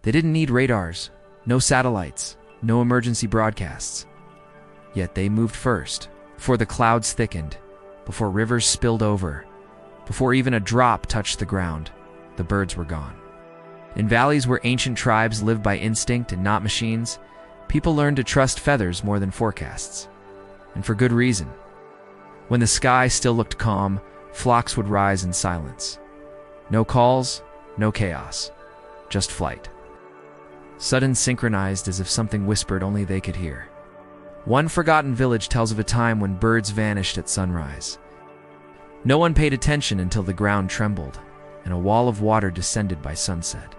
They didn't need radars, no satellites, no emergency broadcasts. Yet they moved first, before the clouds thickened, before rivers spilled over, before even a drop touched the ground. The birds were gone. In valleys where ancient tribes lived by instinct and not machines, people learned to trust feathers more than forecasts. And for good reason. When the sky still looked calm, flocks would rise in silence. No calls, no chaos, just flight. Sudden synchronized as if something whispered only they could hear. One forgotten village tells of a time when birds vanished at sunrise. No one paid attention until the ground trembled, and a wall of water descended by sunset.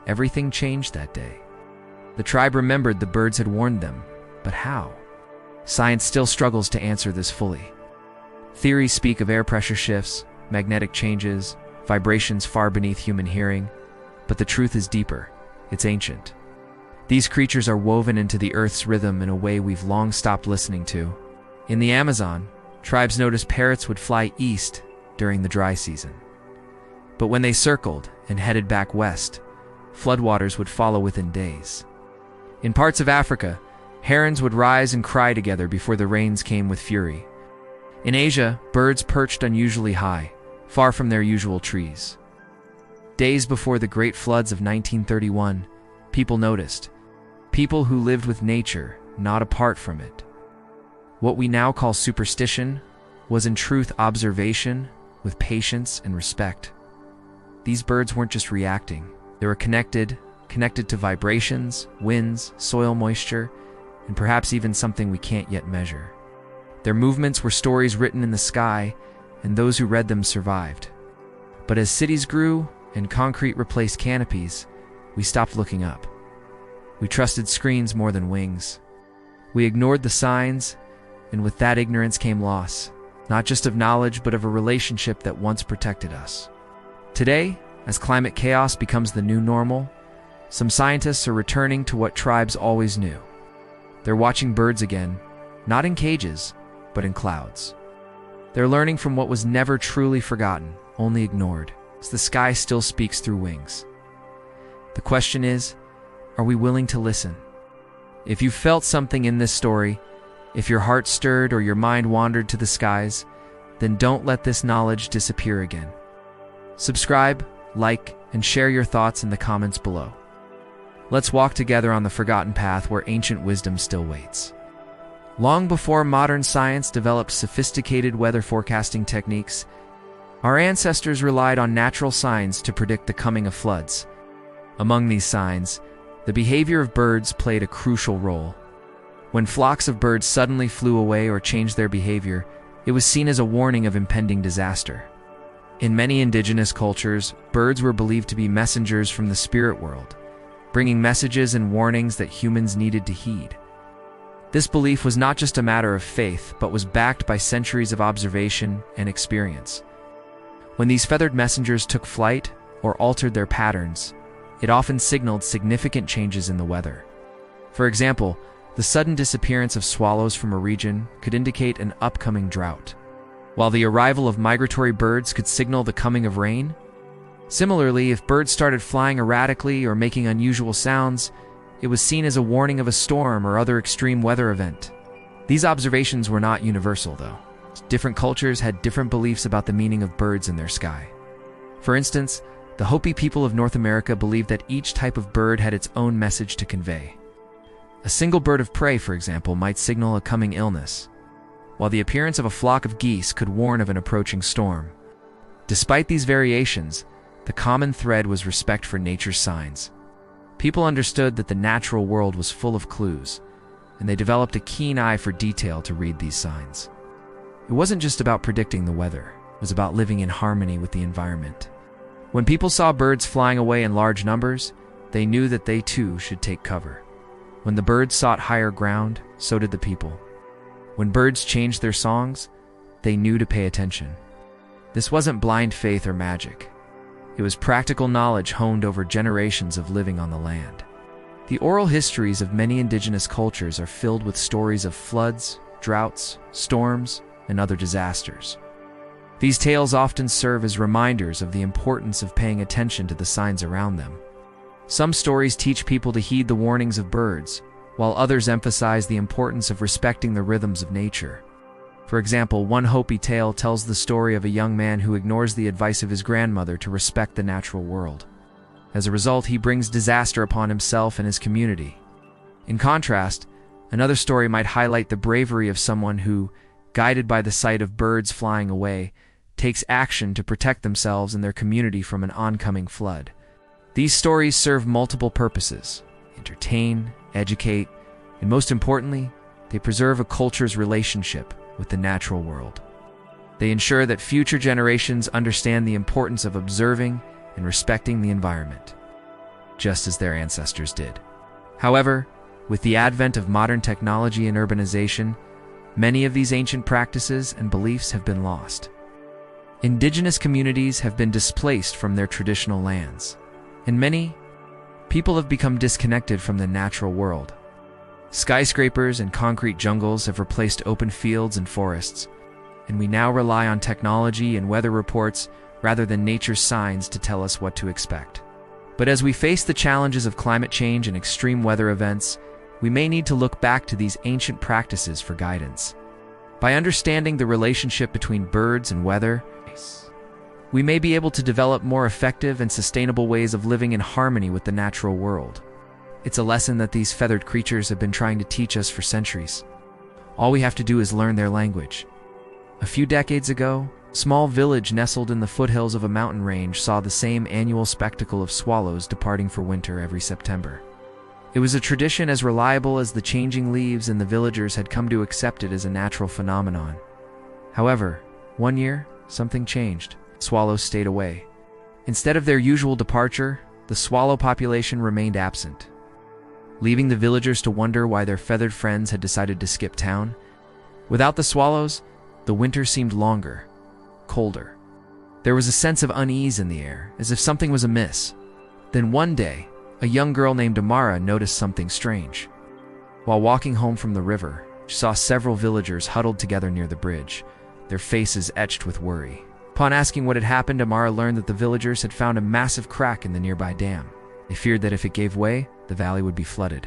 Everything changed that day. The tribe remembered the birds had warned them, but how? Science still struggles to answer this fully. Theories speak of air pressure shifts, magnetic changes, vibrations far beneath human hearing, but the truth is deeper. It's ancient. These creatures are woven into the Earth's rhythm in a way we've long stopped listening to. In the Amazon, tribes noticed parrots would fly east during the dry season. But when they circled and headed back west, floodwaters would follow within days. In parts of Africa, herons would rise and cry together before the rains came with fury. In Asia, birds perched unusually high, far from their usual trees. Days before the great floods of 1931, people noticed. People who lived with nature, not apart from it. What we now call superstition was in truth observation with patience and respect. These birds weren't just reacting. They were connected to vibrations, winds, soil moisture, and perhaps even something we can't yet measure. Their movements were stories written in the sky, and those who read them survived. But as cities grew and concrete replaced canopies, we stopped looking up. We trusted screens more than wings. We ignored the signs, and with that ignorance came loss, not just of knowledge, but of a relationship that once protected us. Today, as climate chaos becomes the new normal, some scientists are returning to what tribes always knew. They're watching birds again, not in cages, but in clouds. They're learning from what was never truly forgotten, only ignored, as the sky still speaks through wings. The question is, are we willing to listen? If you felt something in this story, if your heart stirred or your mind wandered to the skies, then don't let this knowledge disappear again. Subscribe, like, and share your thoughts in the comments below. Let's walk together on the forgotten path where ancient wisdom still waits. Long before modern science developed sophisticated weather forecasting techniques, our ancestors relied on natural signs to predict the coming of floods. Among these signs, the behavior of birds played a crucial role. When flocks of birds suddenly flew away or changed their behavior, it was seen as a warning of impending disaster. In many indigenous cultures, birds were believed to be messengers from the spirit world, bringing messages and warnings that humans needed to heed. This belief was not just a matter of faith, but was backed by centuries of observation and experience. When these feathered messengers took flight or altered their patterns, it often signaled significant changes in the weather. For example, the sudden disappearance of swallows from a region could indicate an upcoming drought, while the arrival of migratory birds could signal the coming of rain. Similarly, if birds started flying erratically or making unusual sounds, it was seen as a warning of a storm or other extreme weather event. These observations were not universal, though. Different cultures had different beliefs about the meaning of birds in their sky. For instance, the Hopi people of North America believed that each type of bird had its own message to convey. A single bird of prey, for example, might signal a coming illness, while the appearance of a flock of geese could warn of an approaching storm. Despite these variations, the common thread was respect for nature's signs. People understood that the natural world was full of clues, and they developed a keen eye for detail to read these signs. It wasn't just about predicting the weather, it was about living in harmony with the environment. When people saw birds flying away in large numbers, they knew that they too should take cover. When the birds sought higher ground, so did the people. When birds changed their songs, they knew to pay attention. This wasn't blind faith or magic. It was practical knowledge honed over generations of living on the land. The oral histories of many indigenous cultures are filled with stories of floods, droughts, storms, and other disasters. These tales often serve as reminders of the importance of paying attention to the signs around them. Some stories teach people to heed the warnings of birds, while others emphasize the importance of respecting the rhythms of nature. For example, one Hopi tale tells the story of a young man who ignores the advice of his grandmother to respect the natural world. As a result, he brings disaster upon himself and his community. In contrast, another story might highlight the bravery of someone who, guided by the sight of birds flying away, takes action to protect themselves and their community from an oncoming flood. These stories serve multiple purposes: entertain, educate, and most importantly, they preserve a culture's relationship with the natural world. They ensure that future generations understand the importance of observing and respecting the environment, just as their ancestors did. However, with the advent of modern technology and urbanization, many of these ancient practices and beliefs have been lost. Indigenous communities have been displaced from their traditional lands, and many people have become disconnected from the natural world. Skyscrapers and concrete jungles have replaced open fields and forests, and we now rely on technology and weather reports rather than nature's signs to tell us what to expect. But as we face the challenges of climate change and extreme weather events, we may need to look back to these ancient practices for guidance. By understanding the relationship between birds and weather, we may be able to develop more effective and sustainable ways of living in harmony with the natural world. It's a lesson that these feathered creatures have been trying to teach us for centuries. All we have to do is learn their language. A few decades ago, a small village nestled in the foothills of a mountain range saw the same annual spectacle of swallows departing for winter every September. It was a tradition as reliable as the changing leaves, and the villagers had come to accept it as a natural phenomenon. However, one year, something changed. Swallows stayed away. Instead of their usual departure, the swallow population remained absent, leaving the villagers to wonder why their feathered friends had decided to skip town. Without the swallows, the winter seemed longer, colder. There was a sense of unease in the air, as if something was amiss. Then one day, a young girl named Amara noticed something strange. While walking home from the river, she saw several villagers huddled together near the bridge, their faces etched with worry. Upon asking what had happened, Amara learned that the villagers had found a massive crack in the nearby dam. They feared that if it gave way, the valley would be flooded.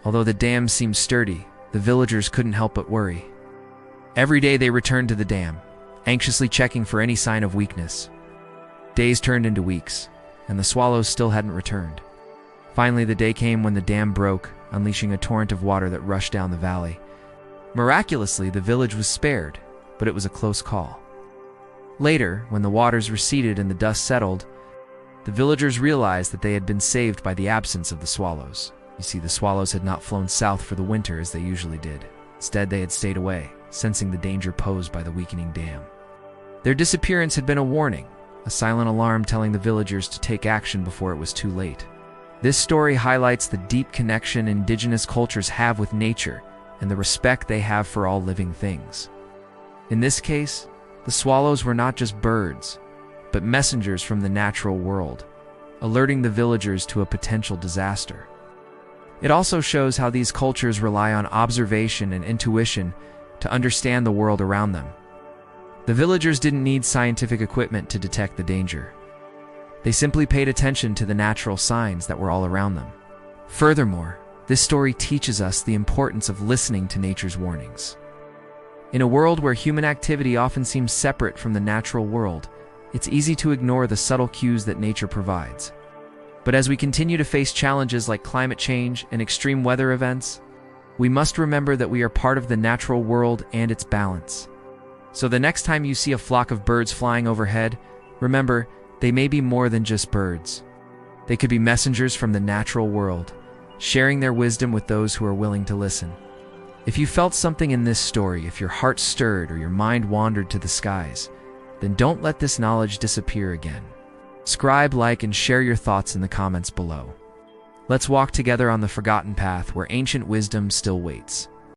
Although the dam seemed sturdy, the villagers couldn't help but worry. Every day they returned to the dam, anxiously checking for any sign of weakness. Days turned into weeks, and the swallows still hadn't returned. Finally, the day came when the dam broke, unleashing a torrent of water that rushed down the valley. Miraculously, the village was spared, but it was a close call. Later, when the waters receded and the dust settled, the villagers realized that they had been saved by the absence of the swallows. You see, the swallows had not flown south for the winter as they usually did. Instead, they had stayed away, sensing the danger posed by the weakening dam. Their disappearance had been a warning, a silent alarm telling the villagers to take action before it was too late. This story highlights the deep connection indigenous cultures have with nature and the respect they have for all living things. In this case, the swallows were not just birds, but messengers from the natural world, alerting the villagers to a potential disaster. It also shows how these cultures rely on observation and intuition to understand the world around them. The villagers didn't need scientific equipment to detect the danger. They simply paid attention to the natural signs that were all around them. Furthermore, this story teaches us the importance of listening to nature's warnings. In a world where human activity often seems separate from the natural world, it's easy to ignore the subtle cues that nature provides. But as we continue to face challenges like climate change and extreme weather events, we must remember that we are part of the natural world and its balance. So the next time you see a flock of birds flying overhead, remember, they may be more than just birds. They could be messengers from the natural world, sharing their wisdom with those who are willing to listen. If you felt something in this story, if your heart stirred or your mind wandered to the skies, then don't let this knowledge disappear again. Subscribe, like, and share your thoughts in the comments below. Let's walk together on the forgotten path where ancient wisdom still waits.